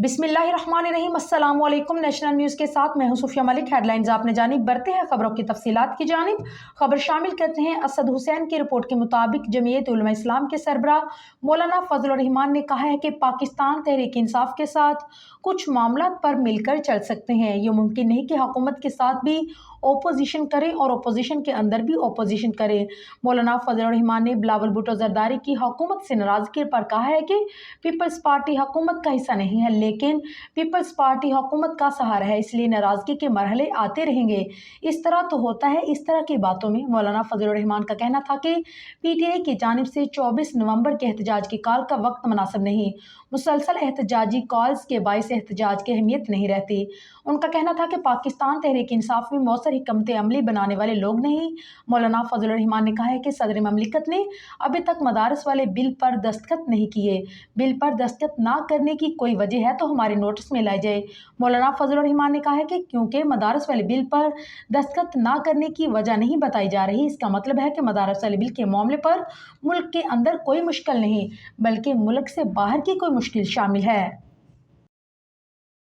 बिस्मिल्लाहिर्रहमानिर्रहीम। अस्सलाम वालेकुम। नेशनल न्यूज़ के साथ मैं हूं सुफिया मलिक। हेडलाइंस आपने जानिब बढ़ते हैं खबरों की तफसीलात की जानिब। खबर शामिल करते हैं। असद हुसैन की रिपोर्ट के मुताबिक जमीयत उलमा इस्लाम के सरबराह मौलाना फजल रहमान ने कहा है कि पाकिस्तान तहरीक इंसाफ के साथ कुछ मामला पर मिलकर चल सकते हैं। ये मुमकिन नहीं कि हुकूमत के साथ भी ओपोजिशन करे और ओपोजिशन के अंदर भी ओपोजिशन करे। मौलाना फजल रहमान ने बिलावल भुट्टो जरदारी की हुकूमत से नाराजगी पर कहा है कि पीपल्स पार्टी हुकूमत का हिस्सा नहीं है, लेकिन पीपल्स पार्टी हुकूमत का सहारा है, इसलिए नाराजगी के मरहले आते रहेंगे। इस तरह तो होता है। इस तरह की बातों में मौलाना फजल रहमान का कहना था कि पीटीआई की जानिब से 24 नवंबर के एहतजाज की कॉल का वक्त मुनासिब नहीं। मुसलसल एहतजाजी कॉल्स के बायस एहतजाज की अहमियत नहीं रहती। उनका कहना था कि पाकिस्तान तहरीक इंसाफ में मौसर हिकमत अमली बनाने वाले लोग नहीं। मौलाना फजल रहमान ने कहा है कि सदर ममलिकत ने अभी तक मदारस वाले बिल पर दस्तखत नहीं किए। बिल पर दस्तखत ना करने की कोई वजह है तो हमारे नोटिस में लाई जाए। मौलाना फजल रहमान ने कहा है कि क्योंकि मदारस वाले बिल पर दस्तखत ना करने की वजह नहीं बताई जा रही, इसका मतलब है कि मदारस वाले बिल के मामले पर मुल्क के अंदर कोई मुश्किल नहीं, बल्कि मुल्क से बाहर की कोई मुश्किल शामिल है।